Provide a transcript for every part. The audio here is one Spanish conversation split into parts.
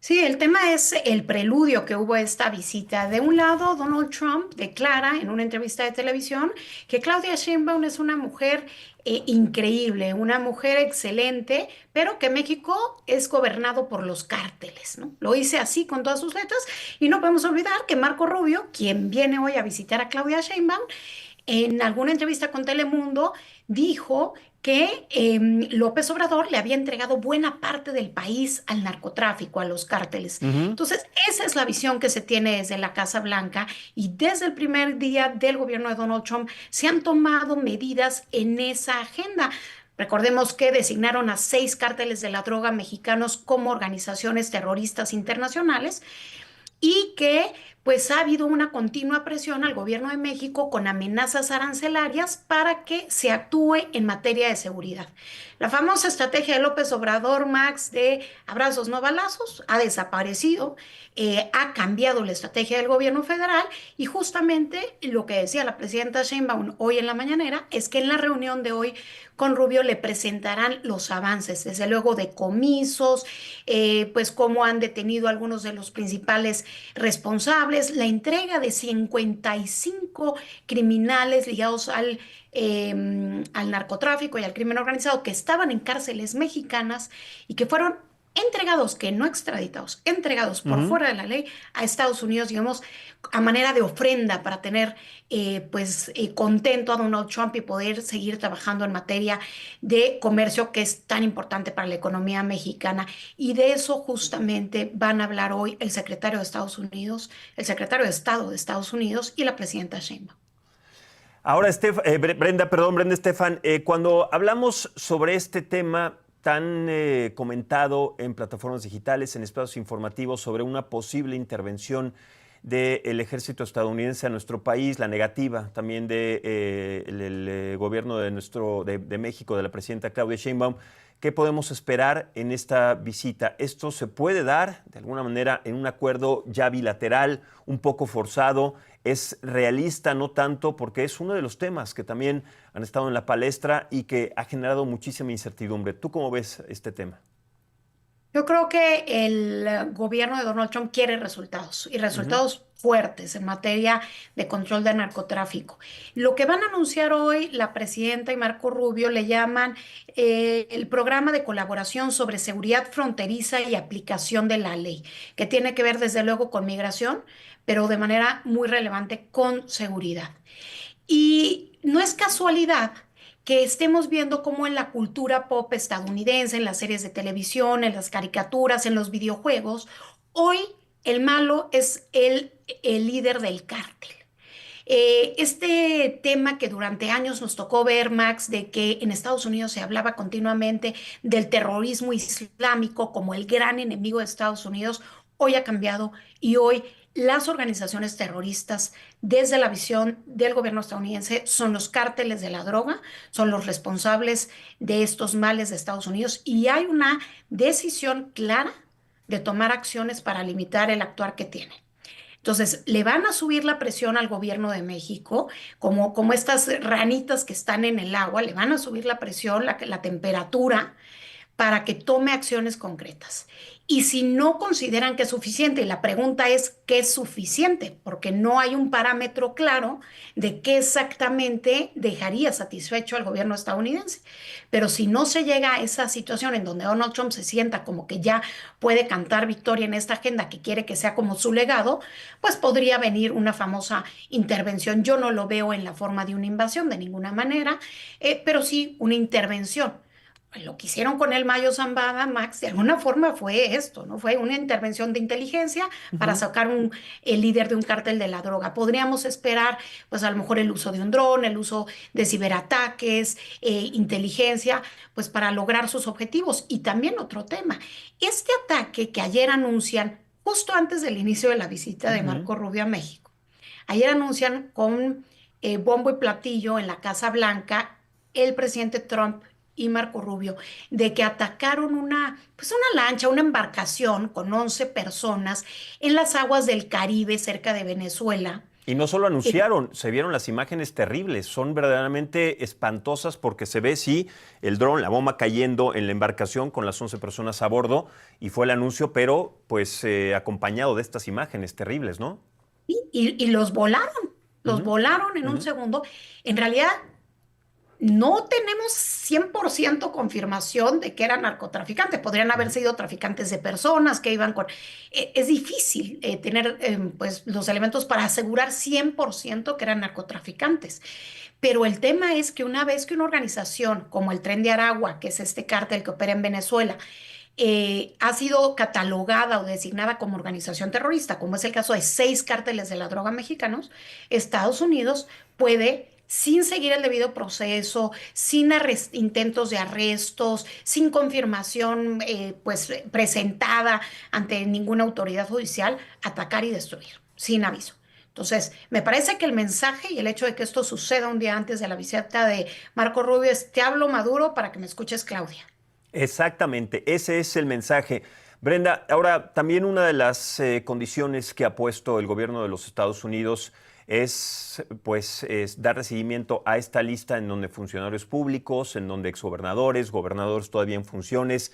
Sí, el tema es el preludio que hubo a esta visita. De un lado, Donald Trump declara en una entrevista de televisión que Claudia Sheinbaum es una mujer increíble, una mujer excelente, pero que México es gobernado por los cárteles, ¿no? Lo dice así con todas sus letras y no podemos olvidar que Marco Rubio, quien viene hoy a visitar a Claudia Sheinbaum, en alguna entrevista con Telemundo dijo que López Obrador le había entregado buena parte del país al narcotráfico, a los cárteles. Ujú. Entonces, esa es la visión que se tiene desde la Casa Blanca y desde el primer día del gobierno de Donald Trump se han tomado medidas en esa agenda. Recordemos que designaron a 6 cárteles de la droga mexicanos como organizaciones terroristas internacionales y que pues ha habido una continua presión al gobierno de México con amenazas arancelarias para que se actúe en materia de seguridad. La famosa estrategia de López Obrador, Max, de abrazos no balazos, ha desaparecido, ha cambiado la estrategia del gobierno federal y justamente lo que decía la presidenta Sheinbaum hoy en la mañanera es que en la reunión de hoy con Rubio le presentarán los avances, desde luego decomisos, pues cómo han detenido a algunos de los principales responsables, la entrega de 55 criminales ligados al narcotráfico y al crimen organizado que estaban en cárceles mexicanas y que fueron entregados, que no extraditados, entregados por Ujú. fuera de la ley a Estados Unidos, digamos, a manera de ofrenda para tener contento a Donald Trump y poder seguir trabajando en materia de comercio que es tan importante para la economía mexicana. Y de eso justamente van a hablar hoy el secretario de Estados Unidos, el secretario de Estado de Estados Unidos y la presidenta Sheinbaum. Ahora, Brenda, perdón, Brenda Estefan, cuando hablamos sobre este tema tan comentado en plataformas digitales, en espacios informativos, sobre una posible intervención del ejército estadounidense a nuestro país, la negativa también del gobierno de México, de la presidenta Claudia Sheinbaum, ¿qué podemos esperar en esta visita? ¿Esto se puede dar de alguna manera en un acuerdo ya bilateral, un poco forzado? ¿Es realista? No tanto, porque es uno de los temas que también han estado en la palestra y que ha generado muchísima incertidumbre. ¿Tú cómo ves este tema? Yo creo que el gobierno de Donald Trump quiere resultados y Ujú. resultados fuertes en materia de control de narcotráfico. Lo que van a anunciar hoy la presidenta y Marco Rubio le llaman el programa de colaboración sobre seguridad fronteriza y aplicación de la ley, que tiene que ver desde luego con migración, pero de manera muy relevante con seguridad. Y no es casualidad que estemos viendo cómo en la cultura pop estadounidense, en las series de televisión, en las caricaturas, en los videojuegos, hoy el malo es el líder del cártel. Este tema que durante años nos tocó ver, Max, de que en Estados Unidos se hablaba continuamente del terrorismo islámico como el gran enemigo de Estados Unidos, hoy ha cambiado y hoy las organizaciones terroristas, desde la visión del gobierno estadounidense, son los cárteles de la droga, son los responsables de estos males de Estados Unidos y hay una decisión clara de tomar acciones para limitar el actuar que tienen. Entonces, le van a subir la presión al gobierno de México, como estas ranitas que están en el agua, le van a subir la presión, la temperatura, para que tome acciones concretas. Y si no consideran que es suficiente, y la pregunta es, ¿qué es suficiente? Porque no hay un parámetro claro de qué exactamente dejaría satisfecho al gobierno estadounidense. Pero si no se llega a esa situación en donde Donald Trump se sienta como que ya puede cantar victoria en esta agenda que quiere que sea como su legado, pues podría venir una famosa intervención. Yo no lo veo en la forma de una invasión de ninguna manera, pero sí una intervención. Lo que hicieron con el Mayo Zambada, Max, de alguna forma fue esto, ¿no? Fue una intervención de inteligencia para Ujú. sacar el líder de un cártel de la droga. Podríamos esperar, pues a lo mejor el uso de un dron, el uso de ciberataques, inteligencia, pues para lograr sus objetivos. Y también otro tema, este ataque que ayer anuncian, justo antes del inicio de la visita de Ujú. Marco Rubio a México, ayer anuncian con bombo y platillo en la Casa Blanca el presidente Trump y Marco Rubio de que atacaron pues una lancha, una embarcación con 11 personas en las aguas del Caribe cerca de Venezuela. Y no solo anunciaron, se vieron las imágenes terribles, son verdaderamente espantosas porque se ve, sí, el dron, la bomba cayendo en la embarcación con las 11 personas a bordo y fue el anuncio, pero pues acompañado de estas imágenes terribles, ¿no? Y los Ujú, volaron en un ujú, segundo. En realidad, no tenemos 100% confirmación de que eran narcotraficantes. Podrían haber ujú. sido traficantes de personas que iban con... Es difícil tener pues, los elementos para asegurar 100% que eran narcotraficantes. Pero el tema es que una vez que una organización como el Tren de Aragua, que es este cártel que opera en Venezuela, ha sido catalogada o designada como organización terrorista, como es el caso de 6 cárteles de la droga mexicanos, Estados Unidos puede, sin seguir el debido proceso, sin intentos de arrestos, sin confirmación pues, presentada ante ninguna autoridad judicial, atacar y destruir, sin aviso. Entonces, me parece que el mensaje y el hecho de que esto suceda un día antes de la visita de Marco Rubio es, te hablo Maduro para que me escuches, Claudia. Exactamente, ese es el mensaje. Brenda, ahora también una de las condiciones que ha puesto el gobierno de los Estados Unidos es, pues, es darle seguimiento a esta lista en donde funcionarios públicos, en donde exgobernadores, gobernadores todavía en funciones,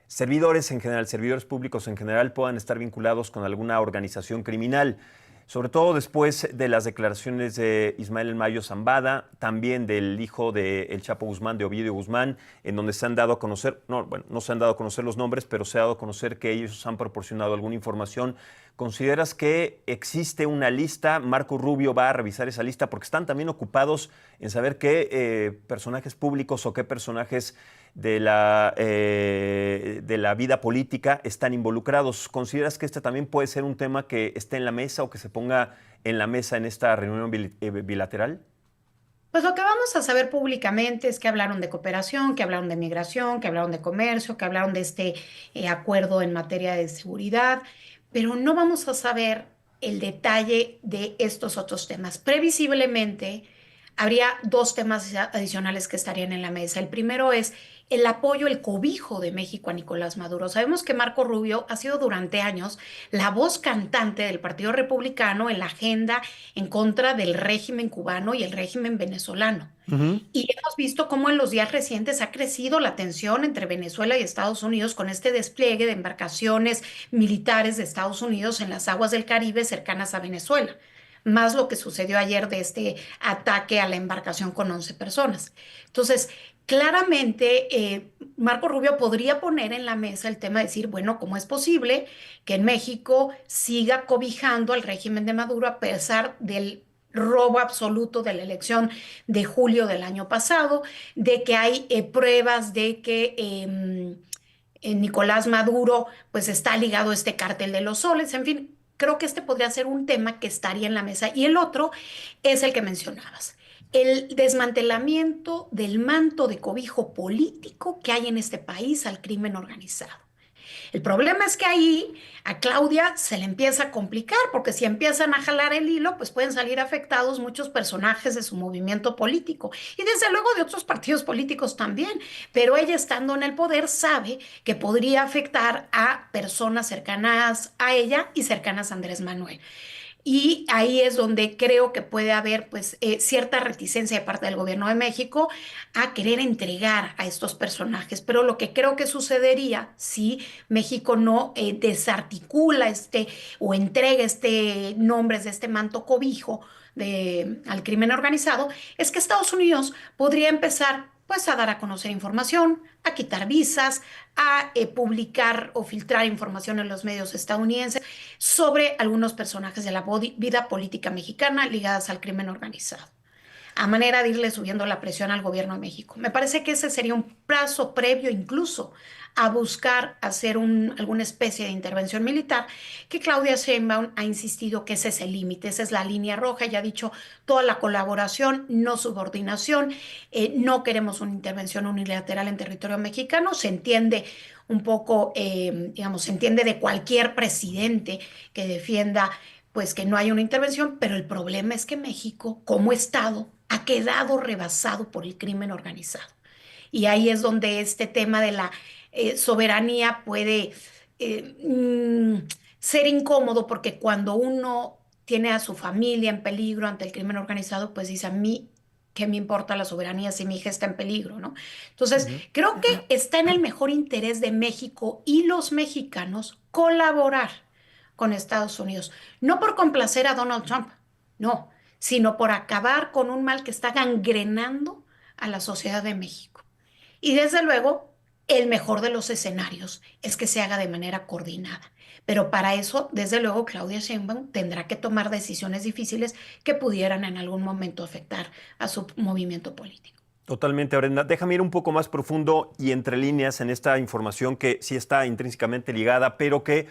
servidores en general, servidores públicos en general puedan estar vinculados con alguna organización criminal. Sobre todo después de las declaraciones de Ismael El Mayo Zambada, también del hijo de El Chapo Guzmán, de Ovidio Guzmán, en donde se han dado a conocer, no, bueno, no se han dado a conocer los nombres, pero se ha dado a conocer que ellos han proporcionado alguna información. ¿Consideras que existe una lista? Marco Rubio va a revisar esa lista porque están también ocupados en saber qué personajes públicos o qué personajes de la vida política están involucrados. ¿Consideras que este también puede ser un tema que esté en la mesa o que se ponga en la mesa en esta reunión bilateral? Pues lo que vamos a saber públicamente es que hablaron de cooperación, que hablaron de migración, que hablaron de comercio, que hablaron de este acuerdo en materia de seguridad, pero no vamos a saber el detalle de estos otros temas. Previsiblemente, habría 2 temas adicionales que estarían en la mesa. El primero es el apoyo, el cobijo de México a Nicolás Maduro. Sabemos que Marco Rubio ha sido durante años la voz cantante del Partido Republicano en la agenda en contra del régimen cubano y el régimen venezolano. Ujú. Y hemos visto cómo en los días recientes ha crecido la tensión entre Venezuela y Estados Unidos con este despliegue de embarcaciones militares de Estados Unidos en las aguas del Caribe cercanas a Venezuela, más lo que sucedió ayer de este ataque a la embarcación con 11 personas. Entonces, claramente, Marco Rubio podría poner en la mesa el tema de decir, bueno, ¿cómo es posible que en México siga cobijando al régimen de Maduro a pesar del robo absoluto de la elección de julio del año pasado, de que hay pruebas de que Nicolás Maduro pues está ligado a este cártel de los soles, en fin, creo que este podría ser un tema que estaría en la mesa. Y el otro es el que mencionabas, el desmantelamiento del manto de cobijo político que hay en este país al crimen organizado. El problema es que ahí a Claudia se le empieza a complicar, porque si empiezan a jalar el hilo, pues pueden salir afectados muchos personajes de su movimiento político y desde luego de otros partidos políticos también. Pero ella estando en el poder sabe que podría afectar a personas cercanas a ella y cercanas a Andrés Manuel. Y ahí es donde creo que puede haber pues cierta reticencia de parte del gobierno de México a querer entregar a estos personajes. Pero lo que creo que sucedería si México no desarticula o entrega este nombres de este manto cobijo al crimen organizado, es que Estados Unidos podría empezar pues a dar a conocer información, a quitar visas, a publicar o filtrar información en los medios estadounidenses sobre algunos personajes de la vida política mexicana ligadas al crimen organizado, a manera de irle subiendo la presión al gobierno de México. Me parece que ese sería un plazo previo incluso a buscar hacer alguna especie de intervención militar, que Claudia Sheinbaum ha insistido que ese es el límite, esa es la línea roja, ya ha dicho toda la colaboración, no subordinación, no queremos una intervención unilateral en territorio mexicano, se entiende un poco, digamos, se entiende de cualquier presidente que defienda pues que no hay una intervención, pero el problema es que México, como Estado, ha quedado rebasado por el crimen organizado. Y ahí es donde este tema de la soberanía puede eh, mm, ser incómodo porque cuando uno tiene a su familia en peligro ante el crimen organizado, pues dice a mí, ¿qué me importa la soberanía si mi hija está en peligro, ¿no? Entonces, Ujú. creo que está en el mejor interés de México y los mexicanos colaborar con Estados Unidos, no por complacer a Donald Trump, no, sino por acabar con un mal que está gangrenando a la sociedad de México. Y desde luego, el mejor de los escenarios es que se haga de manera coordinada. Pero para eso, desde luego, Claudia Sheinbaum tendrá que tomar decisiones difíciles que pudieran en algún momento afectar a su movimiento político. Totalmente, Brenda. Déjame ir un poco más profundo y entre líneas en esta información que sí está intrínsecamente ligada, pero que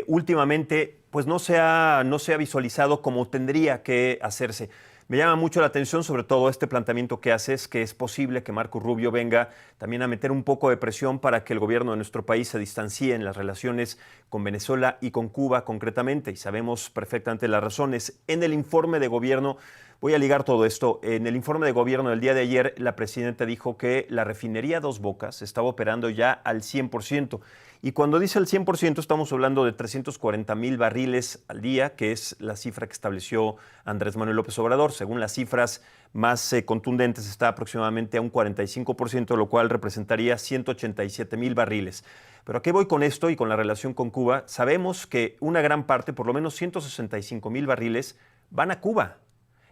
últimamente pues no se ha visualizado como tendría que hacerse. Me llama mucho la atención sobre todo este planteamiento que haces, que es posible que Marco Rubio venga también a meter un poco de presión para que el gobierno de nuestro país se distancie en las relaciones con Venezuela y con Cuba concretamente, y sabemos perfectamente las razones. En el informe de gobierno, voy a ligar todo esto, en el informe de gobierno del día de ayer, la presidenta dijo que la refinería Dos Bocas estaba operando ya al 100%. Y cuando dice el 100%, estamos hablando de 340,000 barriles al día, que es la cifra que estableció Andrés Manuel López Obrador. Según las cifras más contundentes, está aproximadamente a un 45%, lo cual representaría 187,000 barriles. Pero ¿a qué voy con esto y con la relación con Cuba? Sabemos que una gran parte, por lo menos 165,000 barriles, van a Cuba.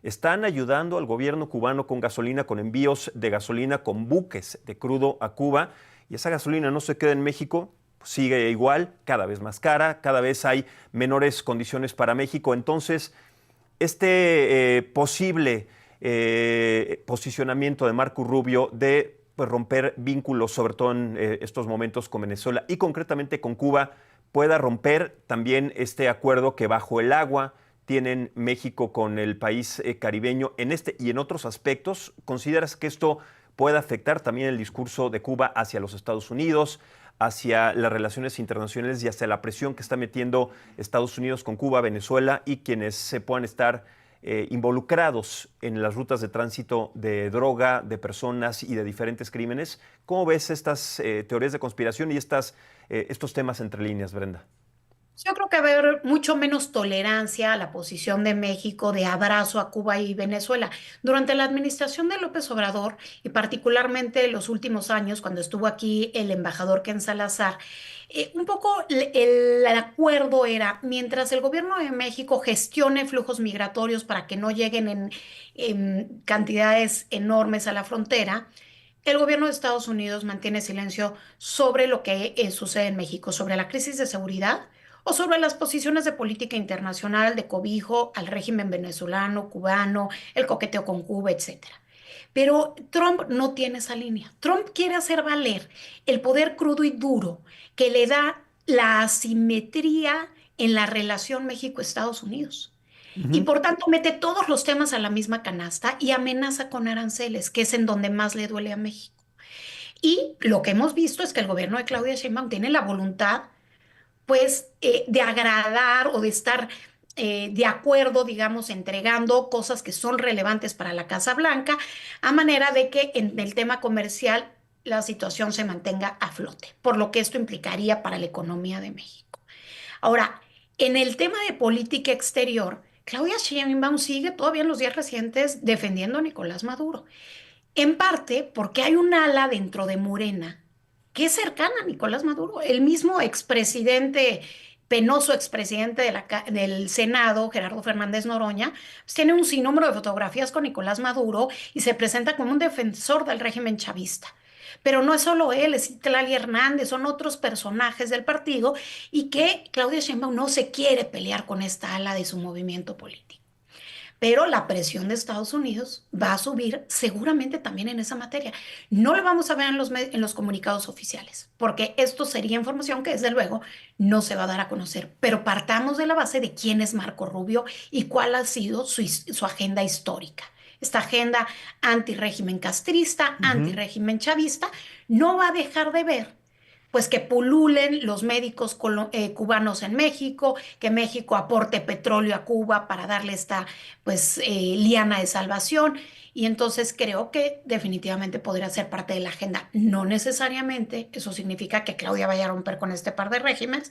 Están ayudando al gobierno cubano con gasolina, con envíos de gasolina con buques de crudo a Cuba. Y esa gasolina no se queda en México, sigue igual, cada vez más cara, cada vez hay menores condiciones para México. Entonces, este posible posicionamiento de Marco Rubio de pues, romper vínculos, sobre todo en estos momentos con Venezuela y concretamente con Cuba, pueda romper también este acuerdo que bajo el agua tienen México con el país caribeño en este y en otros aspectos. ¿Consideras que esto puede afectar también el discurso de Cuba hacia los Estados Unidos, hacia las relaciones internacionales y hacia la presión que está metiendo Estados Unidos con Cuba, Venezuela y quienes se puedan estar involucrados en las rutas de tránsito de droga, de personas y de diferentes crímenes? ¿Cómo ves estas teorías de conspiración y estos temas entre líneas, Brenda? Yo creo que va a haber mucho menos tolerancia a la posición de México de abrazo a Cuba y Venezuela. Durante la administración de López Obrador y particularmente en los últimos años, cuando estuvo aquí el embajador Ken Salazar, un poco el acuerdo era, mientras el gobierno de México gestione flujos migratorios para que no lleguen en cantidades enormes a la frontera, el gobierno de Estados Unidos mantiene silencio sobre lo que sucede en México, sobre la crisis de seguridad o sobre las posiciones de política internacional de cobijo al régimen venezolano, cubano, el coqueteo con Cuba, etcétera. Pero Trump no tiene esa línea. Trump quiere hacer valer el poder crudo y duro que le da la asimetría en la relación México-Estados Unidos. Y Ujú. por tanto mete todos los temas a la misma canasta y amenaza con aranceles, que es en donde más le duele a México. Y lo que hemos visto es que el gobierno de Claudia Sheinbaum tiene la voluntad pues de agradar o de estar de acuerdo, digamos, entregando cosas que son relevantes para la Casa Blanca, a manera de que en el tema comercial la situación se mantenga a flote, por lo que esto implicaría para la economía de México. Ahora, en el tema de política exterior, Claudia Sheinbaum sigue todavía en los días recientes defendiendo a Nicolás Maduro. En parte porque hay un ala dentro de Morena que es cercana a Nicolás Maduro. El mismo expresidente, penoso expresidente del Senado, Gerardo Fernández Noroña, pues tiene un sinnúmero de fotografías con Nicolás Maduro y se presenta como un defensor del régimen chavista. Pero no es solo él, es Itlali Hernández, son otros personajes del partido y que Claudia Sheinbaum no se quiere pelear con esta ala de su movimiento político. Pero la presión de Estados Unidos va a subir seguramente también en esa materia. No lo vamos a ver en los comunicados oficiales, porque esto sería información que desde luego no se va a dar a conocer. Pero partamos de la base de quién es Marco Rubio y cuál ha sido su agenda histórica. Esta agenda antirrégimen castrista, Ujú. antirrégimen chavista, no va a dejar de ver pues que pululen los médicos cubanos en México, que México aporte petróleo a Cuba para darle esta pues liana de salvación. Y entonces creo que definitivamente podría ser parte de la agenda. No necesariamente eso significa que Claudia vaya a romper con este par de regímenes,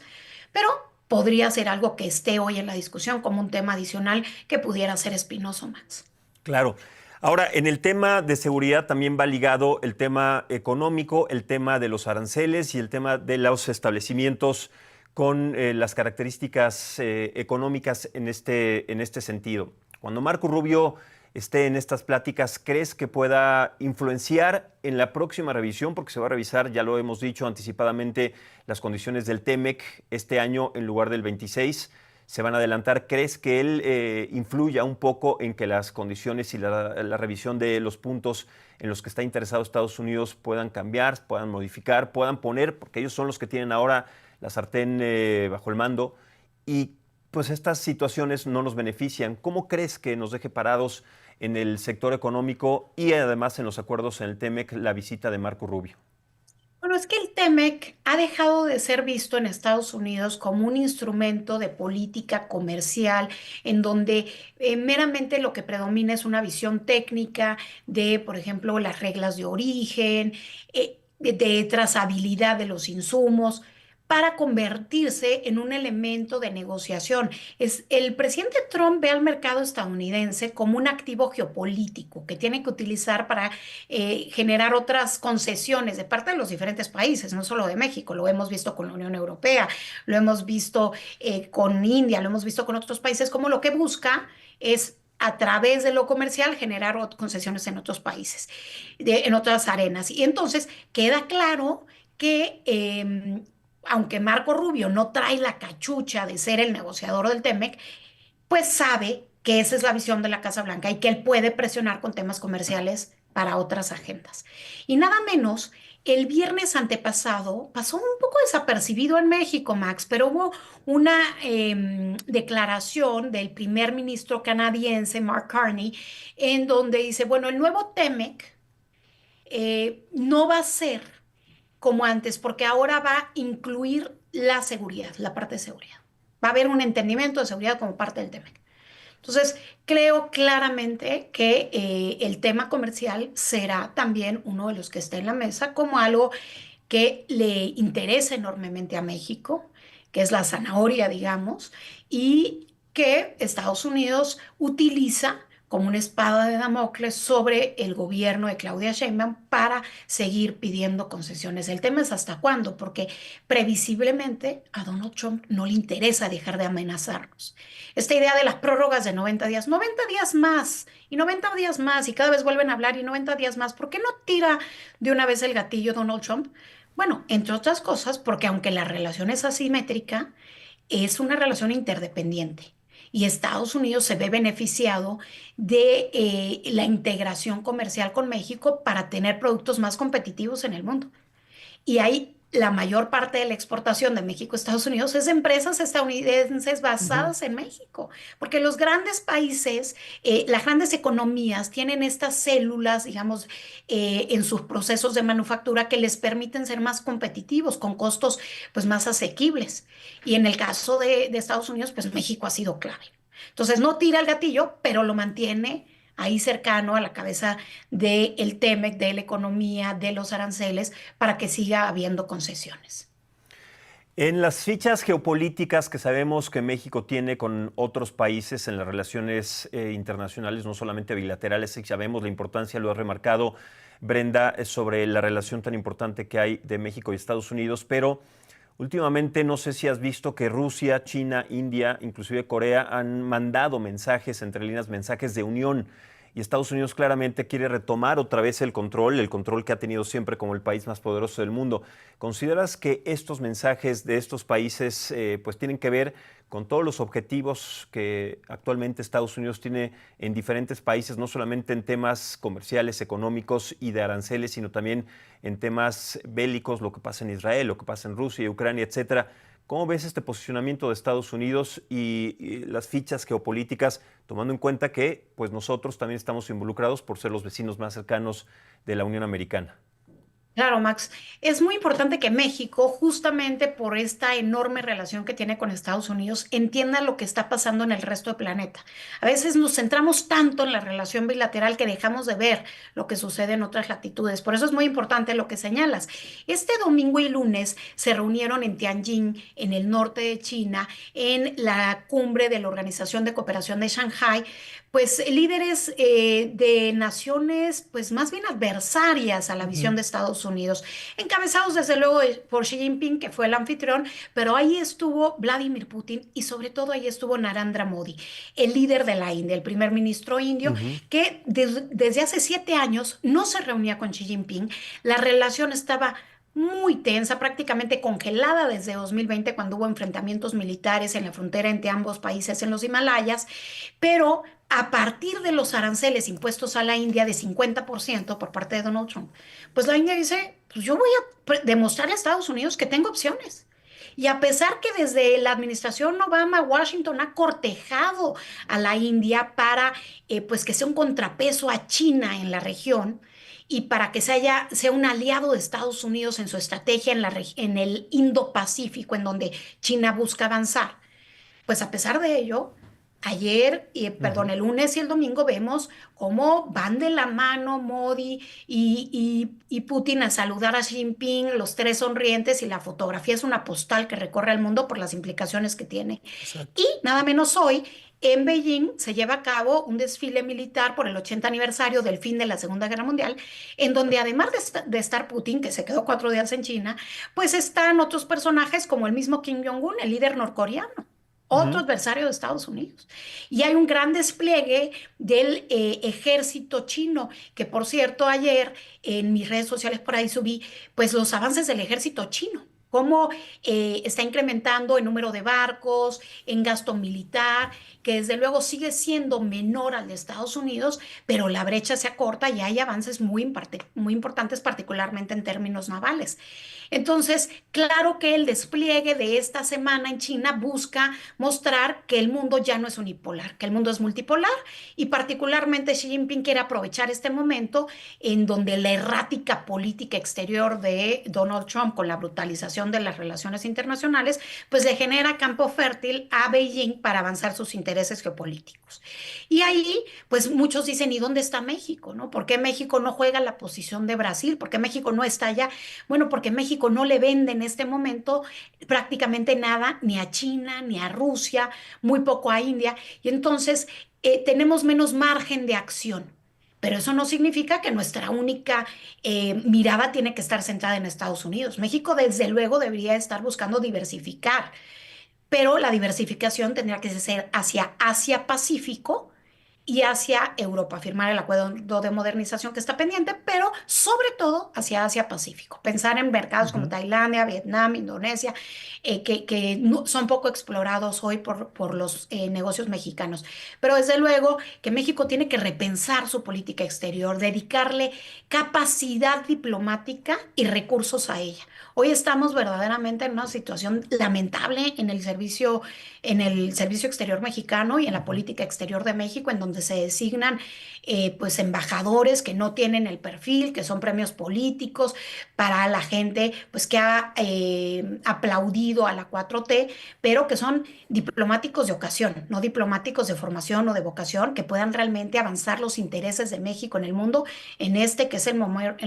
pero podría ser algo que esté hoy en la discusión como un tema adicional que pudiera ser espinoso, Max. Claro. Ahora, en el tema de seguridad también va ligado el tema económico, el tema de los aranceles y el tema de los establecimientos con las características económicas en este sentido. Cuando Marco Rubio esté en estas pláticas, ¿crees que pueda influenciar en la próxima revisión? Porque se va a revisar, ya lo hemos dicho anticipadamente, las condiciones del TEMEC este año en lugar del 26. Se van a adelantar. ¿Crees que él influya un poco en que las condiciones y la revisión de los puntos en los que está interesado Estados Unidos puedan cambiar, puedan modificar, puedan poner, porque ellos son los que tienen ahora la sartén bajo el mando, y pues estas situaciones no nos benefician? ¿Cómo crees que nos deje parados en el sector económico y además en los acuerdos en el TEMEC la visita de Marco Rubio? Bueno, es que el TEMEC ha dejado de ser visto en Estados Unidos como un instrumento de política comercial en donde meramente lo que predomina es una visión técnica de, por ejemplo, las reglas de origen, de trazabilidad de los insumos, para convertirse en un elemento de negociación. El presidente Trump ve al mercado estadounidense como un activo geopolítico que tiene que utilizar para generar otras concesiones de parte de los diferentes países, no solo de México. Lo hemos visto con la Unión Europea, lo hemos visto con India, lo hemos visto con otros países, como lo que busca es a través de lo comercial generar concesiones en otros países, en otras arenas. Y entonces queda claro que aunque Marco Rubio no trae la cachucha de ser el negociador del TEMEC, pues sabe que esa es la visión de la Casa Blanca y que él puede presionar con temas comerciales para otras agendas. Y nada menos, el viernes antepasado pasó un poco desapercibido en México, Max, pero hubo una declaración del primer ministro canadiense, Mark Carney, en donde dice, bueno, el nuevo TEMEC no va a ser como antes, porque ahora va a incluir la seguridad, la parte de seguridad. Va a haber un entendimiento de seguridad como parte del TEMEC. Entonces, creo claramente que el tema comercial será también uno de los que esté en la mesa como algo que le interesa enormemente a México, que es la zanahoria, digamos, y que Estados Unidos utiliza como una espada de Damocles sobre el gobierno de Claudia Sheinbaum para seguir pidiendo concesiones. El tema es hasta cuándo, porque previsiblemente a Donald Trump no le interesa dejar de amenazarnos. Esta idea de las prórrogas de 90 días más y 90 días más y cada vez vuelven a hablar y 90 días más, ¿por qué no tira de una vez el gatillo Donald Trump? Bueno, entre otras cosas, porque aunque la relación es asimétrica, es una relación interdependiente. Y Estados Unidos se ve beneficiado de la integración comercial con México para tener productos más competitivos en el mundo. Y ahí la mayor parte de la exportación de México a Estados Unidos es de empresas estadounidenses Ujú. basadas en México, porque los grandes países, las grandes economías tienen estas células, digamos, en sus procesos de manufactura que les permiten ser más competitivos, con costos pues más asequibles. Y en el caso de Estados Unidos, pues México ha sido clave. Entonces no tira el gatillo, pero lo mantiene ahí cercano a la cabeza del TEMEC, de la economía, de los aranceles, para que siga habiendo concesiones. En las fichas geopolíticas que sabemos que México tiene con otros países en las relaciones internacionales, no solamente bilaterales, y sabemos la importancia, lo ha remarcado Brenda, sobre la relación tan importante que hay de México y Estados Unidos, pero últimamente no sé si has visto que Rusia, China, India, inclusive Corea han mandado mensajes, entre líneas, mensajes de unión. Y Estados Unidos claramente quiere retomar otra vez el control que ha tenido siempre como el país más poderoso del mundo. ¿Consideras que estos mensajes de estos países pues tienen que ver con todos los objetivos que actualmente Estados Unidos tiene en diferentes países, no solamente en temas comerciales, económicos y de aranceles, sino también en temas bélicos, lo que pasa en Israel, lo que pasa en Rusia y Ucrania, etcétera? ¿Cómo ves este posicionamiento de Estados Unidos y las fichas geopolíticas, tomando en cuenta que pues nosotros también estamos involucrados por ser los vecinos más cercanos de la Unión Americana? Claro, Max. Es muy importante que México, justamente por esta enorme relación que tiene con Estados Unidos, entienda lo que está pasando en el resto del planeta. A veces nos centramos tanto en la relación bilateral que dejamos de ver lo que sucede en otras latitudes. Por eso es muy importante lo que señalas. Este domingo y lunes se reunieron en Tianjin, en el norte de China, en la cumbre de la Organización de Cooperación de Shanghái, pues líderes de naciones, pues más bien adversarias a la visión Ujú. de Estados Unidos, encabezados desde luego por Xi Jinping, que fue el anfitrión, pero ahí estuvo Vladimir Putin y sobre todo ahí estuvo Narendra Modi, el líder de la India, el primer ministro indio, Ujú. que desde hace 7 años no se reunía con Xi Jinping, la relación estaba muy tensa, prácticamente congelada desde 2020, cuando hubo enfrentamientos militares en la frontera entre ambos países en los Himalayas, pero a partir de los aranceles impuestos a la India de 50% por parte de Donald Trump, pues la India dice, pues yo voy a demostrarle a Estados Unidos que tengo opciones. Y a pesar que desde la administración Obama, Washington ha cortejado a la India para pues que sea un contrapeso a China en la región y para que sea un aliado de Estados Unidos en su estrategia en el Indo-Pacífico, en donde China busca avanzar, pues a pesar de ello, ayer, perdón, Ujú. el lunes y el domingo vemos cómo van de la mano Modi y Putin a saludar a Xi Jinping, los tres sonrientes, y la fotografía es una postal que recorre el mundo por las implicaciones que tiene. Exacto. Y nada menos hoy, en Beijing se lleva a cabo un desfile militar por el 80 aniversario del fin de la Segunda Guerra Mundial, en donde además de estar Putin, que se quedó 4 días en China, pues están otros personajes como el mismo Kim Jong-un, el líder norcoreano, otro Ujú. adversario de Estados Unidos. Y hay un gran despliegue del ejército chino, que por cierto ayer en mis redes sociales por ahí subí pues los avances del ejército chino, cómo está incrementando el número de barcos, en gasto militar, que desde luego sigue siendo menor al de Estados Unidos, pero la brecha se acorta y hay avances muy importantes, particularmente en términos navales. Entonces, claro que el despliegue de esta semana en China busca mostrar que el mundo ya no es unipolar, que el mundo es multipolar, y particularmente Xi Jinping quiere aprovechar este momento en donde la errática política exterior de Donald Trump con la brutalización de las relaciones internacionales, pues le genera campo fértil a Beijing para avanzar sus intereses geopolíticos. Y ahí, pues muchos dicen, ¿y dónde está México? ¿No? ¿Por qué México no juega la posición de Brasil? ¿Por qué México no está allá? Bueno, porque México no le vende en este momento prácticamente nada ni a China, ni a Rusia, muy poco a India, y entonces tenemos menos margen de acción. Pero eso no significa que nuestra única mirada tiene que estar centrada en Estados Unidos. México, desde luego, debería estar buscando diversificar, pero la diversificación tendría que ser hacia Asia-Pacífico y hacia Europa, firmar el acuerdo de modernización que está pendiente, pero sobre todo hacia Asia-Pacífico. Pensar en mercados como Ujú. Tailandia, Vietnam, Indonesia, que son poco explorados hoy por los negocios mexicanos. Pero desde luego que México tiene que repensar su política exterior, dedicarle capacidad diplomática y recursos a ella. Hoy estamos verdaderamente en una situación lamentable en el servicio exterior mexicano y en la Ujú. política exterior de México, en donde se designan pues embajadores que no tienen el perfil, que son premios políticos para la gente pues que ha aplaudido a la 4T, pero que son diplomáticos de ocasión, no diplomáticos de formación o de vocación, que puedan realmente avanzar los intereses de México en el mundo, en este que es el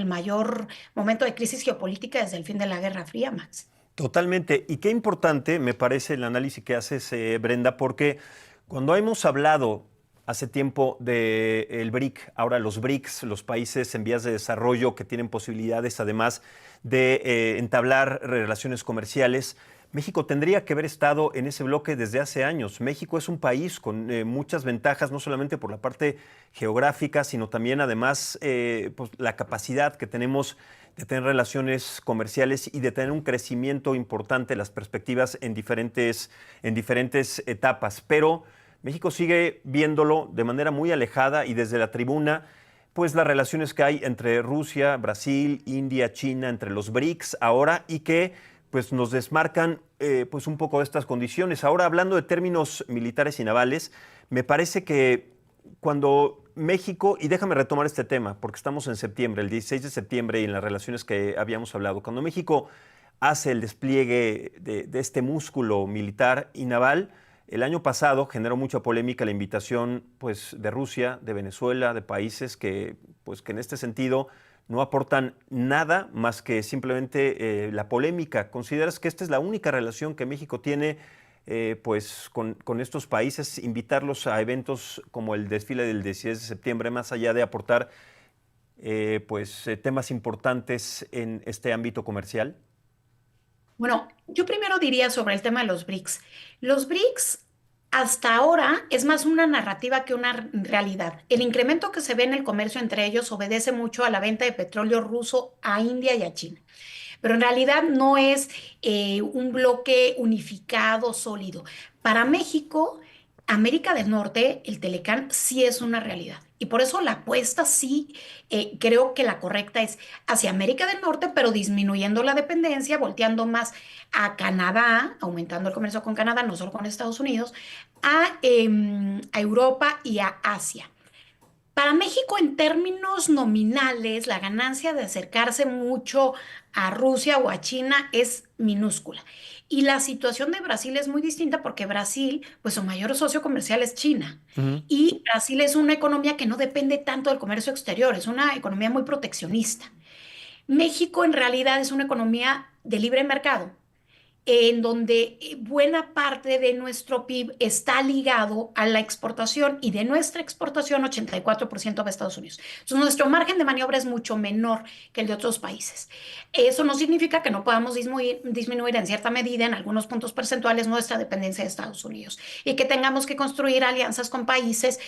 mayor momento de crisis geopolítica desde el fin de la Guerra Fría, Max. Totalmente. Y qué importante me parece el análisis que haces, Brenda, porque cuando hemos hablado hace tiempo del BRIC, ahora los BRICS, los países en vías de desarrollo que tienen posibilidades además de entablar relaciones comerciales, México tendría que haber estado en ese bloque desde hace años. México es un país con muchas ventajas, no solamente por la parte geográfica, sino también además pues, la capacidad que tenemos de tener relaciones comerciales y de tener un crecimiento importante, las perspectivas en diferentes etapas. Pero México sigue viéndolo de manera muy alejada y desde la tribuna, pues las relaciones que hay entre Rusia, Brasil, India, China, entre los BRICS ahora y que pues nos desmarcan pues un poco de estas condiciones. Ahora hablando de términos militares y navales, me parece que cuando México, y déjame retomar este tema, porque estamos en septiembre, el 16 de septiembre, y en las relaciones que habíamos hablado, cuando México hace el despliegue de este músculo militar y naval, el año pasado generó mucha polémica la invitación pues, de Rusia, de Venezuela, de países que en este sentido no aportan nada más que simplemente la polémica. ¿Consideras que esta es la única relación que México tiene pues con estos países, invitarlos a eventos como el desfile del 16 de septiembre, más allá de aportar temas importantes en este ámbito comercial? Bueno, yo primero diría sobre el tema de los BRICS. Los BRICS hasta ahora es más una narrativa que una realidad. El incremento que se ve en el comercio entre ellos obedece mucho a la venta de petróleo ruso a India y a China, pero en realidad no es un bloque unificado, sólido. Para México, América del Norte, el Telecán sí es una realidad. Y por eso la apuesta sí, creo que la correcta es hacia América del Norte, pero disminuyendo la dependencia, volteando más a Canadá, aumentando el comercio con Canadá, no solo con Estados Unidos, a Europa y a Asia. Para México, en términos nominales, la ganancia de acercarse mucho a Rusia o a China es minúscula. Y la situación de Brasil es muy distinta porque Brasil, pues su mayor socio comercial es China. Ujú. Y Brasil es una economía que no depende tanto del comercio exterior, es una economía muy proteccionista. México en realidad es una economía de libre mercado en donde buena parte de nuestro PIB está ligado a la exportación y de nuestra exportación 84% va a Estados Unidos. Entonces, nuestro margen de maniobra es mucho menor que el de otros países. Eso no significa que no podamos disminuir en cierta medida, en algunos puntos porcentuales, nuestra dependencia de Estados Unidos y que tengamos que construir alianzas con países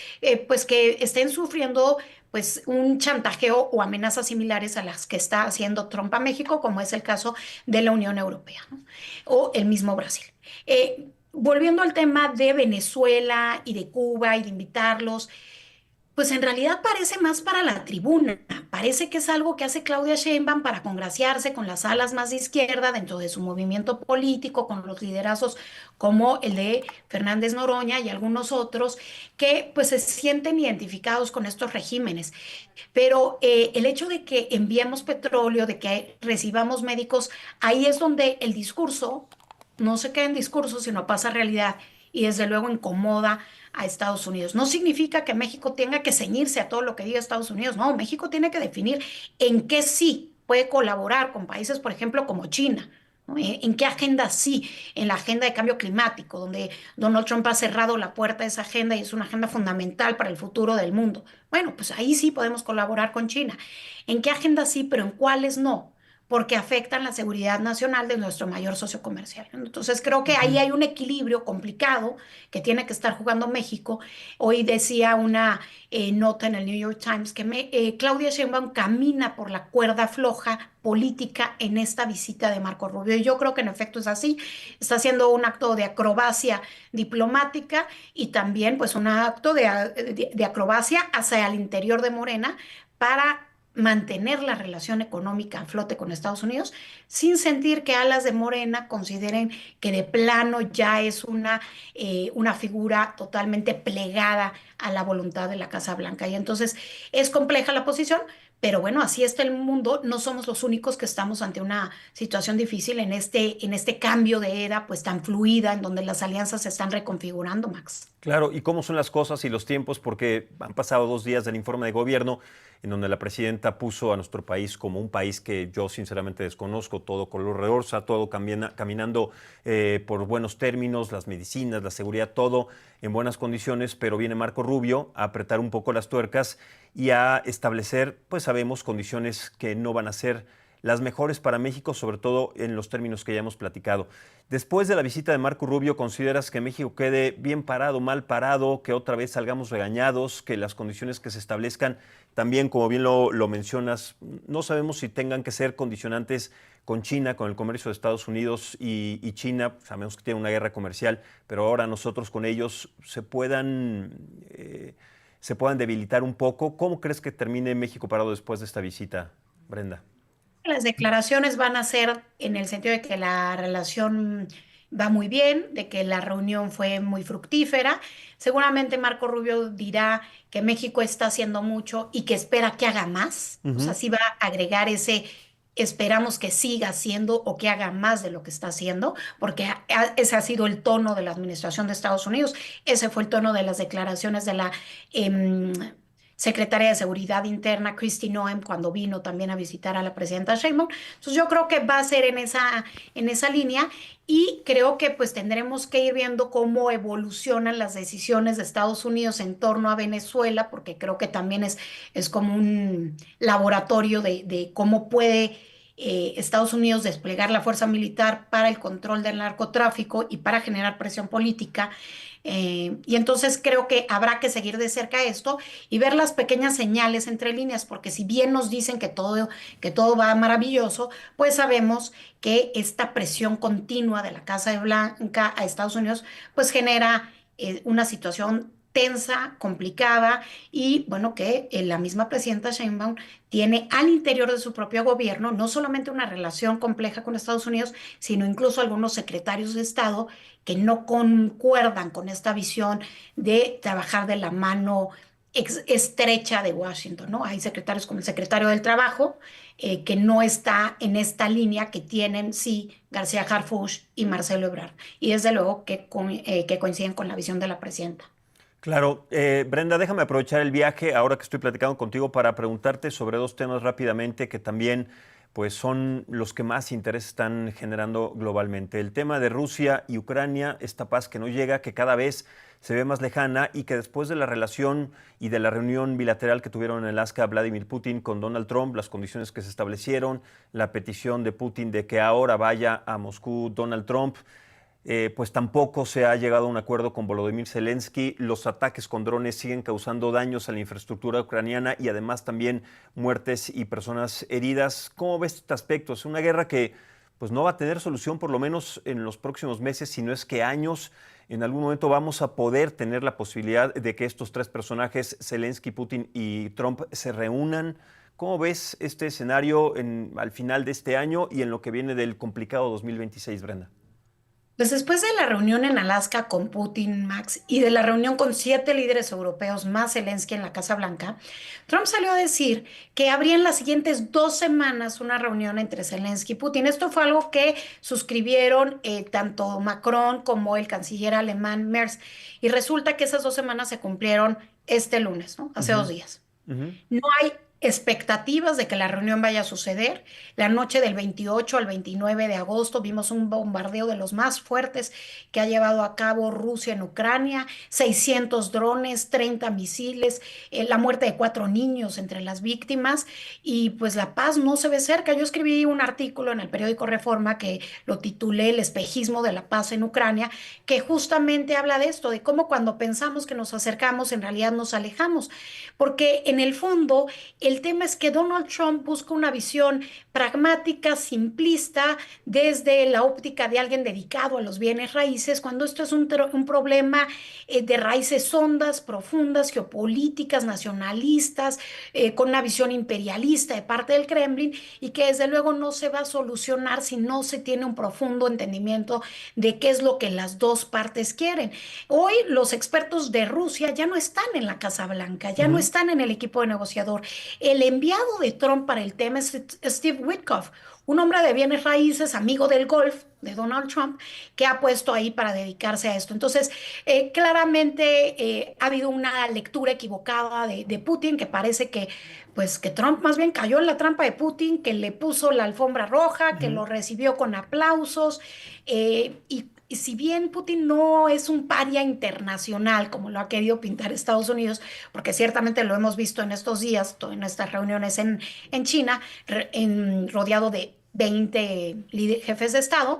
pues que estén sufriendo pues un chantajeo o amenazas similares a las que está haciendo Trump a México, como es el caso de la Unión Europea, ¿no? O el mismo Brasil. Volviendo al tema de Venezuela y de Cuba y de invitarlos, pues en realidad parece más para la tribuna. Parece que es algo que hace Claudia Sheinbaum para congraciarse con las alas más de izquierda dentro de su movimiento político, con los liderazos como el de Fernández Noroña y algunos otros que pues se sienten identificados con estos regímenes. Pero el hecho de que enviemos petróleo, de que recibamos médicos, ahí es donde el discurso no se queda en discurso, sino pasa a realidad y desde luego incomoda a Estados Unidos. No significa que México tenga que ceñirse a todo lo que diga Estados Unidos, no, México tiene que definir en qué sí puede colaborar con países, por ejemplo, como China. ¿No? ¿En qué agenda sí? En la agenda de cambio climático, donde Donald Trump ha cerrado la puerta a esa agenda y es una agenda fundamental para el futuro del mundo. Bueno, pues ahí sí podemos colaborar con China. ¿En qué agenda sí, pero en cuáles no? Porque afectan la seguridad nacional de nuestro mayor socio comercial. Entonces creo que ahí Ujú. hay un equilibrio complicado que tiene que estar jugando México. Hoy decía una nota en el New York Times que Claudia Sheinbaum camina por la cuerda floja política en esta visita de Marco Rubio. Y yo creo que en efecto es así. Está haciendo un acto de acrobacia diplomática y también pues un acto de acrobacia hacia el interior de Morena para mantener la relación económica a flote con Estados Unidos sin sentir que alas de Morena consideren que de plano ya es una figura totalmente plegada a la voluntad de la Casa Blanca. Y entonces es compleja la posición, pero bueno, así está el mundo. No somos los únicos que estamos ante una situación difícil en este cambio de era pues tan fluida en donde las alianzas se están reconfigurando, Max. Claro, ¿y cómo son las cosas y los tiempos? Porque han pasado 2 días del informe de gobierno en donde la presidenta puso a nuestro país como un país que yo sinceramente desconozco, todo color de rosa, todo caminando por buenos términos, las medicinas, la seguridad, todo en buenas condiciones, pero viene Marco Rubio a apretar un poco las tuercas y a establecer, pues sabemos, condiciones que no van a ser las mejores para México, sobre todo en los términos que ya hemos platicado. Después de la visita de Marco Rubio, ¿consideras que México quede bien parado, mal parado, que otra vez salgamos regañados, que las condiciones que se establezcan también, como bien lo mencionas, no sabemos si tengan que ser condicionantes con China, con el comercio de Estados Unidos y China? Sabemos que tiene una guerra comercial, pero ahora nosotros con ellos se puedan debilitar un poco. ¿Cómo crees que termine México parado después de esta visita, Brenda? Las declaraciones van a ser en el sentido de que la relación va muy bien, de que la reunión fue muy fructífera. Seguramente Marco Rubio dirá que México está haciendo mucho y que espera que haga más. O sea, Ujú. sí va a agregar ese esperamos que siga haciendo o que haga más de lo que está haciendo, porque ese ha sido el tono de la administración de Estados Unidos, ese fue el tono de las declaraciones de la em, secretaria de Seguridad Interna, Kristi Noem, cuando vino también a visitar a la presidenta Sheinbaum. Entonces yo creo que va a ser en esa línea y creo que pues tendremos que ir viendo cómo evolucionan las decisiones de Estados Unidos en torno a Venezuela, porque creo que también es como un laboratorio de cómo puede Estados Unidos desplegar la fuerza militar para el control del narcotráfico y para generar presión política. Y entonces creo que habrá que seguir de cerca esto y ver las pequeñas señales entre líneas, porque si bien nos dicen que todo va maravilloso, pues sabemos que esta presión continua de la Casa de Blanca a Estados Unidos, pues genera una situación tensa, complicada y bueno, que la misma presidenta Sheinbaum tiene al interior de su propio gobierno no solamente una relación compleja con Estados Unidos, sino incluso algunos secretarios de Estado que no concuerdan con esta visión de trabajar de la mano estrecha de Washington, ¿no? Hay secretarios como el secretario del Trabajo, que no está en esta línea que tienen, sí, García Harfuch y Marcelo Ebrard, y desde luego que coinciden con la visión de la presidenta. Claro, Brenda, déjame aprovechar el viaje ahora que estoy platicando contigo para preguntarte sobre dos temas rápidamente que también pues son los que más interés están generando globalmente. El tema de Rusia y Ucrania, esta paz que no llega, que cada vez se ve más lejana y que después de la relación y de la reunión bilateral que tuvieron en Alaska Vladimir Putin con Donald Trump, las condiciones que se establecieron, la petición de Putin de que ahora vaya a Moscú Donald Trump, pues tampoco se ha llegado a un acuerdo con Volodymyr Zelensky. Los ataques con drones siguen causando daños a la infraestructura ucraniana y además también muertes y personas heridas. ¿Cómo ves este aspecto? Es una guerra que pues no va a tener solución por lo menos en los próximos meses, si no es que años. En algún momento vamos a poder tener la posibilidad de que estos tres personajes, Zelensky, Putin y Trump, se reúnan. ¿Cómo ves este escenario al final de este año y en lo que viene del complicado 2026, Brenda? Pues después de la reunión en Alaska con Putin, Max, y de la reunión con 7 líderes europeos más Zelensky en la Casa Blanca, Trump salió a decir que habría en las siguientes 2 semanas una reunión entre Zelensky y Putin. Esto fue algo que suscribieron tanto Macron como el canciller alemán Merz. Y resulta que esas 2 semanas se cumplieron este lunes, ¿no? Hace Ujú, 2 días. ujú. No hay expectativas de que la reunión vaya a suceder. La noche del 28 al 29 de agosto vimos un bombardeo de los más fuertes que ha llevado a cabo Rusia en Ucrania, 600 drones, 30 misiles, la muerte de 4 niños entre las víctimas y pues la paz no se ve cerca. Yo escribí un artículo en el periódico Reforma que lo titulé El espejismo de la paz en Ucrania, que justamente habla de esto, de cómo cuando pensamos que nos acercamos, en realidad nos alejamos, porque en el fondo el tema es que Donald Trump busca una visión pragmática, simplista, desde la óptica de alguien dedicado a los bienes raíces, cuando esto es un problema de raíces hondas, profundas, geopolíticas, nacionalistas, con una visión imperialista de parte del Kremlin y que desde luego no se va a solucionar si no se tiene un profundo entendimiento de qué es lo que las dos partes quieren. Hoy los expertos de Rusia ya no están en la Casa Blanca, ya no Ujú. están en el equipo de negociador. El enviado de Trump para el tema es Steve Witkoff, un hombre de bienes raíces, amigo del golf de Donald Trump, que ha puesto ahí para dedicarse a esto. Entonces, claramente ha habido una lectura equivocada de Putin, que parece que, pues, que Trump más bien cayó en la trampa de Putin, que le puso la alfombra roja, que Ujú. lo recibió con aplausos, y si bien Putin no es un paria internacional, como lo ha querido pintar Estados Unidos, porque ciertamente lo hemos visto en estos días, en estas reuniones en China, rodeado de 20 jefes de Estado,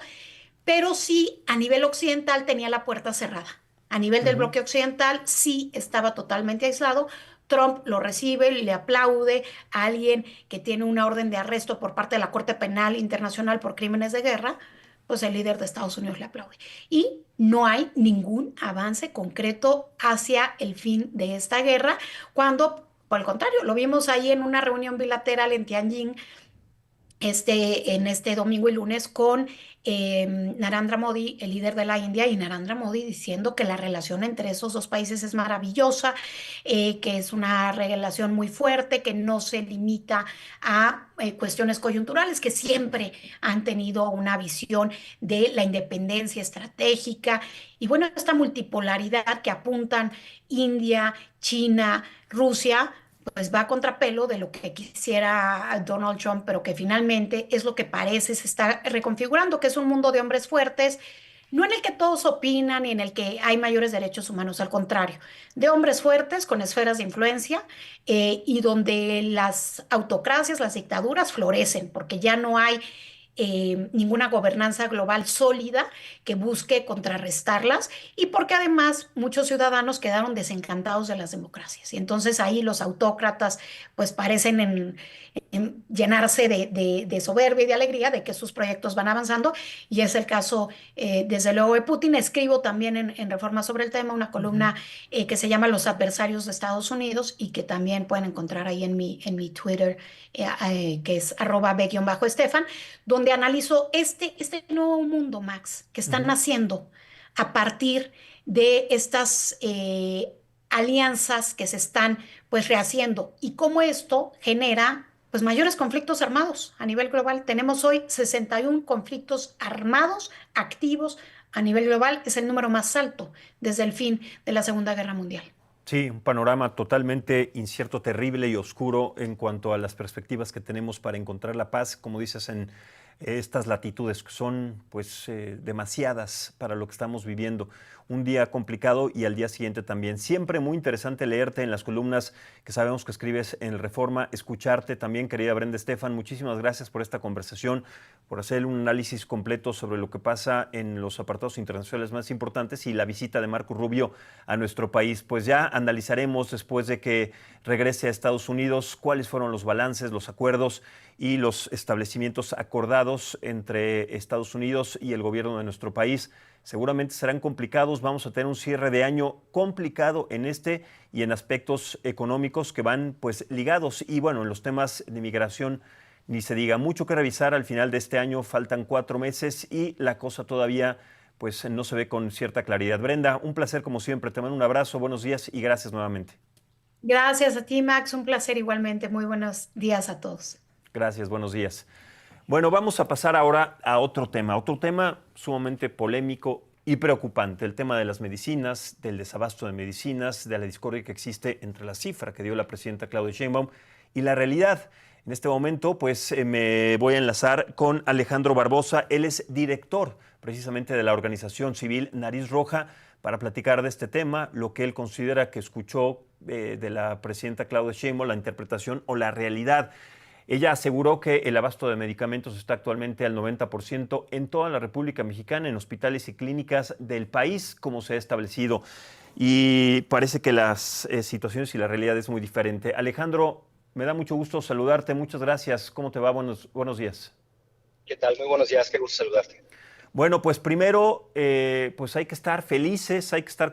pero sí a nivel occidental tenía la puerta cerrada. A nivel del Ujú. bloque occidental sí estaba totalmente aislado. Trump lo recibe, le aplaude a alguien que tiene una orden de arresto por parte de la Corte Penal Internacional por crímenes de guerra, pues el líder de Estados Unidos le aplaude. Y no hay ningún avance concreto hacia el fin de esta guerra, cuando, por el contrario, lo vimos ahí en una reunión bilateral en Tianjin en este domingo y lunes con Narendra Modi, el líder de la India, y Narendra Modi diciendo que la relación entre esos dos países es maravillosa, que es una relación muy fuerte, que no se limita a cuestiones coyunturales, que siempre han tenido una visión de la independencia estratégica y bueno, esta multipolaridad que apuntan India, China, Rusia pues va a contrapelo de lo que quisiera Donald Trump, pero que finalmente es lo que parece se está reconfigurando, que es un mundo de hombres fuertes, no en el que todos opinan y en el que hay mayores derechos humanos, al contrario, de hombres fuertes con esferas de influencia y donde las autocracias, las dictaduras florecen, porque ya no hay ninguna gobernanza global sólida que busque contrarrestarlas y porque además muchos ciudadanos quedaron desencantados de las democracias. Y entonces ahí los autócratas pues parecen en llenarse de soberbia y de alegría de que sus proyectos van avanzando y es el caso desde luego de Putin. Escribo también en Reforma sobre el tema una Ujú. columna que se llama Los adversarios de Estados Unidos y que también pueden encontrar ahí en mi Twitter que es @b_estefan donde analizó este nuevo mundo, Max, que están Ujú. haciendo a partir de estas alianzas que se están pues rehaciendo y cómo esto genera pues mayores conflictos armados a nivel global. Tenemos hoy 61 conflictos armados activos a nivel global, es el número más alto desde el fin de la Segunda Guerra Mundial. Sí, un panorama totalmente incierto, terrible y oscuro en cuanto a las perspectivas que tenemos para encontrar la paz, como dices, en estas latitudes que son pues demasiadas para lo que estamos viviendo. Un día complicado y al día siguiente también. Siempre muy interesante leerte en las columnas que sabemos que escribes en el Reforma, escucharte también, querida Brenda Estefan. Muchísimas gracias por esta conversación, por hacer un análisis completo sobre lo que pasa en los apartados internacionales más importantes y la visita de Marco Rubio a nuestro país. Pues ya analizaremos después de que regrese a Estados Unidos cuáles fueron los balances, los acuerdos y los establecimientos acordados entre Estados Unidos y el gobierno de nuestro país. Seguramente serán complicados, vamos a tener un cierre de año complicado en este y en aspectos económicos que van pues ligados y bueno, en los temas de migración ni se diga, mucho que revisar al final de este año, faltan 4 meses y la cosa todavía pues no se ve con cierta claridad. Brenda, un placer como siempre, te mando un abrazo, buenos días y gracias nuevamente. Gracias a ti, Max, un placer igualmente. Muy buenos días a todos. Gracias, buenos días. Bueno, vamos a pasar ahora a otro tema sumamente polémico y preocupante, el tema de las medicinas, del desabasto de medicinas, de la discordia que existe entre la cifra que dio la presidenta Claudia Sheinbaum y la realidad. En este momento, pues me voy a enlazar con Alejandro Barbosa. Él es director precisamente de la organización civil Nariz Roja para platicar de este tema, lo que él considera que escuchó de la presidenta Claudia Sheinbaum, la interpretación o la realidad. Ella aseguró que el abasto de medicamentos está actualmente al 90% en toda la República Mexicana, en hospitales y clínicas del país, como se ha establecido. Y parece que las situaciones y la realidad es muy diferente. Alejandro, me da mucho gusto saludarte. Muchas gracias. ¿Cómo te va? Buenos días. ¿Qué tal? Muy buenos días, qué gusto saludarte. Bueno, pues primero, pues hay que estar felices, hay que estar